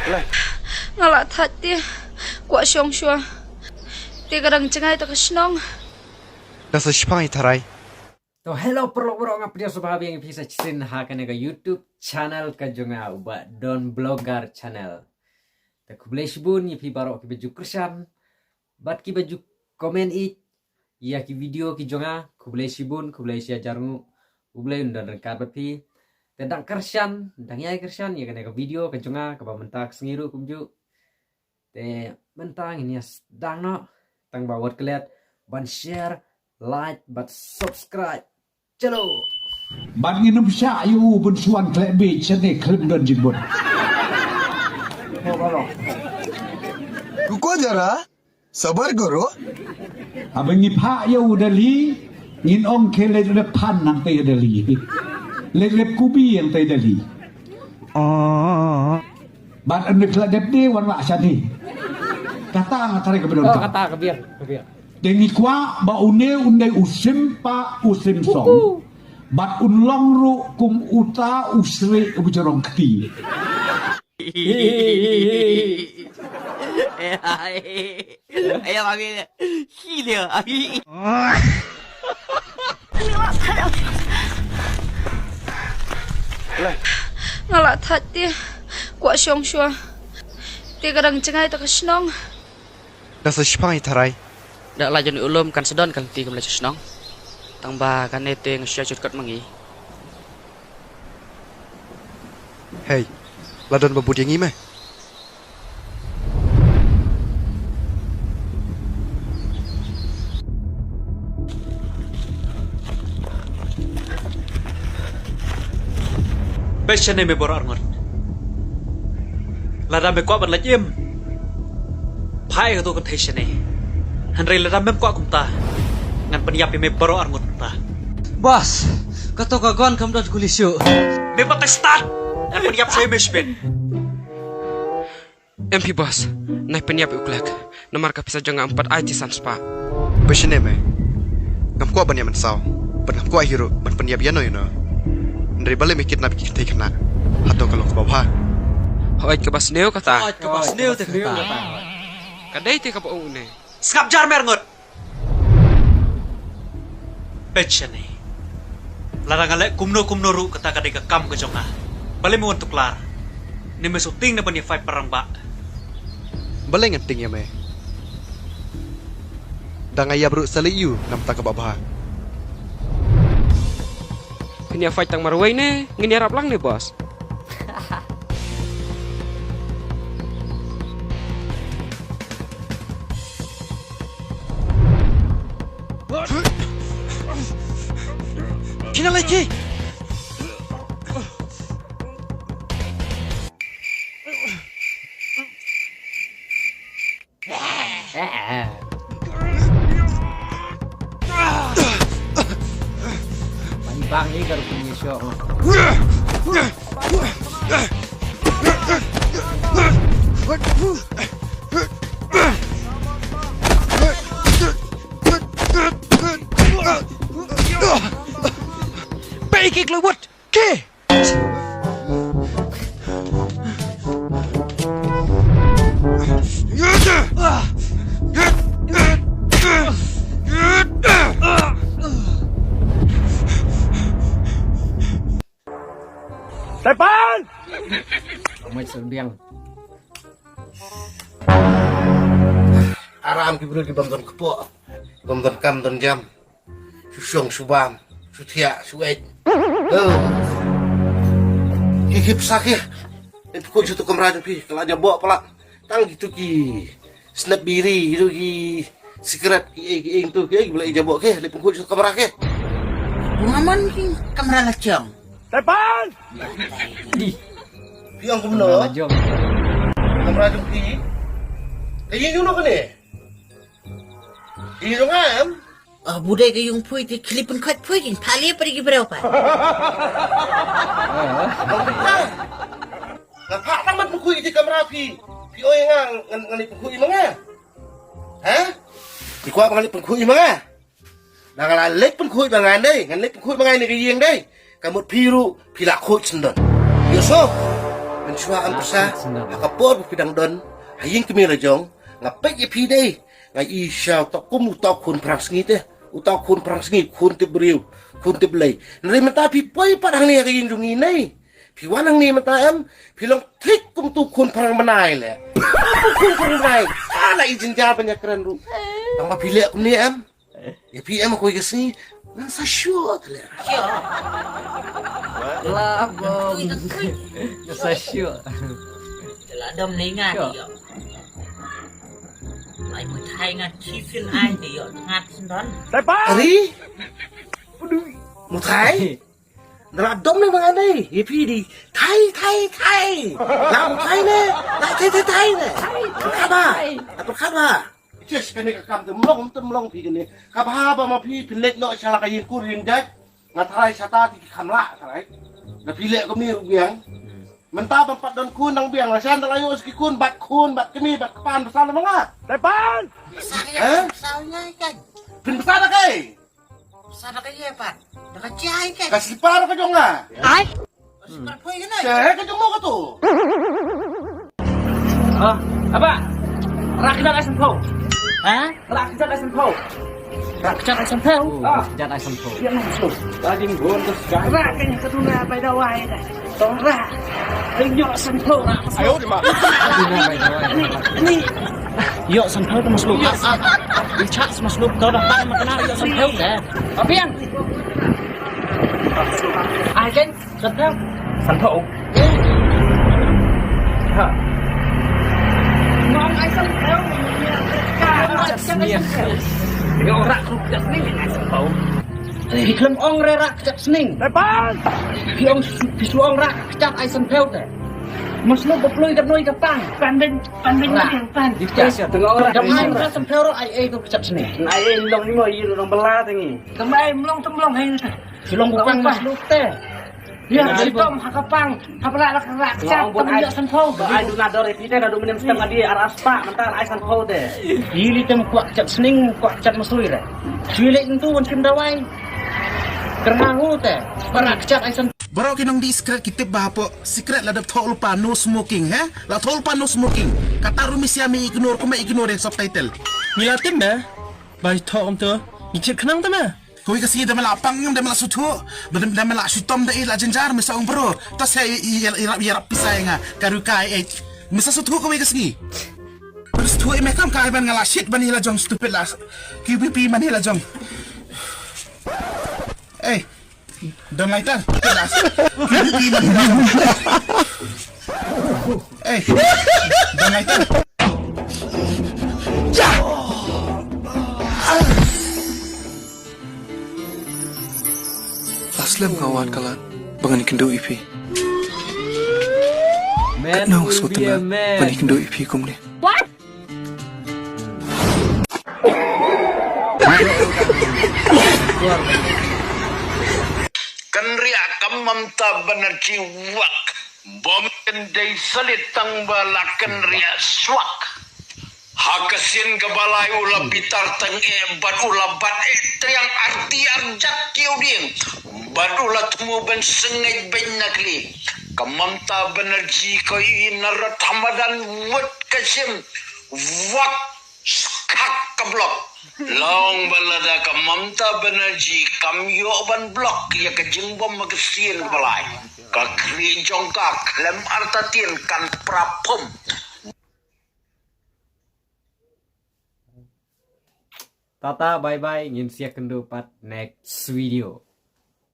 Lai. Ngalak thật đi. Quả xong xua. Đi cái đằng chân ai ta cái snong. Nasa Shpangi taray. To hello perlo-perlo ngapnya sobat yang bisa cisin hakan ke YouTube channel ka jonga uba don blogger channel. Ta kublai shibun yi pi baro ki baju kersan. Bat ki baju komen ya ki video ki jonga kublai shibun kublai sia jarngu kublai undan rekat pi. Tentang kersan, tentang yai kersan ya kan ke video ka jonga ka mentak sengiru kumju. Te mentang ini sedang no tang bawat keliat ban share like but subscribe. Chalo. Bạn nghe nó xả yêu bên xuân lẽ bị chân này khẩn đơn dịch bột. रुको जरा सबर करो Abang ni pak yêu dali, ngin ong kele le pan nang tay dali. Le kubi yang tay dali. Bạn anh được là đẹp đi wan lạ chân đi. Kata ngatare ke bedon. Oh kata kebiar. Dengi kwa ba une undai usim pa usim song. Bat unlong ru kum uta usre ujarong keti. Ayah mami gila. Lai. Ngalak thật đi. Quả xong xua. Đi cái đằng chân ai ta cái snong. Nasa Shpangi taray. Dak lajan ulum kan sedon kan ti kemla senong. Tangba kan nete ngesya cut mangi. Hey, ladon babud yang ime. Besane me bor arngot. Lada me kwa ban la jem. Phai ka to kan thai shane. Hanrei lada mem kwa kumta. Ngan paniap me bor arngot ta. Bos, kato kagon kam dot kulisyo. Me patestat. Ngan paniap saya me spen. MP bos, naik peniap uklek. Nomor kapisa jangan 4 IT sanspa. Beshene me. Ngam kwa ban yaman saw. Ban ngam kwa hero ban paniap yano yano. Dari balik mikir nabi kita kena. Atau kalau ke bawah. Hoit ke bas neo kata. Ke bas neo te kata. Kadai te kapau ne. Skap jar me arngot. Besane. Lada ngale kumno ru kata kadai ka kam ka jonga. Balik mo untuk lar. Ni me suting na paniap fight perang ba. Balik ngenting ya me. Dan ayah bro saliu nam tak ke bawah. Peniap fight tang marwai ne, ngini harap lang ne bos. Kina lagi. Bang ini kalau punya show. Baik keluar. Ke? Depan! Amat sedang. आराम की बुरी बंदन कपो बंदन काम दन jam susung subam sutia suet hip sakit itu kok jutu kamera pi kalau aja bawa pelak tang gitu ki snap biri gitu ki secret ki itu ki boleh aja bawa ke lepung kok jutu kamera ke Ngaman ki kamera lacong. Depan! piang ko no Lajong. kamera jum ki kayak gitu kan ni ini dong am Budaya kayong puy, di klipin kat puy, pali pergi berapa? Ngapa tamat pukui di kamera pi oy ngali pukui mga ha di kwa ngali pukui mga nang lek pukui mga đây ngali pukui mga ni kayeng đây kamut piru pila khoi sendon yo so chua am sa ka por pidang don haying kemi la jong ngapek ye pi dei ngai i shao to kum to khun prang sngi te u to khun prang sngi khun te briu khun te blei re mata pi poi padang ni ka yin rungi nei pi wanang ni mata em pi long trik kum tu khun prang manai le khun prang manai ala i jin ja banyak keren ru tang ma pi le kum ni em ye pi em ko ke sni nang sa sure le Lah, bom. Saya syuk. Là đâm lấy ngàn đi ạ. Lại một thay ngàn chi xin ai thì ạ ngàn xin đón. Ari một thái là đông lên bằng đây ye pi đi thay làm một thay nè lại thay nè khát ba just cái này cái cam tụm lông thì cái này khắp ha ba mà pi pin lệ nội sao là cái gì cu riêng đấy ngà thay sa ta thì khăm lạ cái là pi lệ có mi biếng mình ta bằng bắt đòn kun đang biếng là san là yo cái kun bạt cái mi bạt pan sao là mong à đại pan Sao nhai kan? pin besar là cái Sao là cái gì bạn? Là cái chai kan? kasih par ka jong ah Bạn phơi cái này. cek ka jong mo ka tu Apa? Rakyat asam kau. Hả? Rakyat asam kau. Rakyat asam kau. Jangan asam po. Yang masuk. Daging gon terus gak. Rakyat ketuna pai dawai dah. Tong rak. Yo asam kau rak. Ayo di mak. Ini. Yo asam kau tu masuk. Di chat masuk kau dah tak makan yo asam kau dah. Apa yang? Ai kan? Asam kau. Asam kau. Ha. Ngon asam kau. Cái ông rạc rụt chặt sning này sẵn khẩu thì khâm ông ra rạc chặt sning đại ban khi ông xuống ông rạc chặt ai sẵn phèo thế mà xuống bọc lôi gặp nôi gặp tăng pan bên nó thằng pan Di cas ya tengah orang. gặp hai mà sẵn phèo đó ai đâu chặt sning ai lòng ngồi gì lòng bala thế nhỉ tầm ai tâm lòng hay thế chỉ lòng băng mà lúc thế ya dari tom hakapang hapala la rak chặt tâm dia sẵn phèo ai du na dore pite na du menem stem adi araspa mentar ai sẵn phèo thế ili tem kuat chặt sning kuat chặt masui re cilik itu mungkin dawai kernahu teh parak chặt ai sẵn Baru kinong di secret kita bahapo secret la dap thol pa no smoking ha la thol pa no smoking kata rumi siami ignore ko ma ignore subtitle Nilatin na bai thom tu ni chit khnang ta na koi kasi da mala pang yung da mala sutu da mala sutom da ila janjar misa ong bro ta sa irap pisay nga karukai misa sutu ko kasi terus tu mekam kai ban ngala shit ban hila jong stupid la QBP man hila jong don't like that QBP man hila jong don't like that Aslam ngawat kalat bangan ikindu ipi. Man Nau will be a sotana man. ban ikindu ipi kumni. Kenria kamamta banerji wak bom kendai selitang bala kenria swak hakasin kebalai ula bitar teng bat ula bat triang arti arjat kiu ding bat ula tumu ben sengej ben nakli kamamta banerji ko inarat hamadan wet kasim wak skak kablok long balada ka Mamta Banerjee kam yo ban blok ya ka jingbom magasin balai ka kri jongka klem artatin kan prapum Tata bye bye ngin siak kendo pat next video.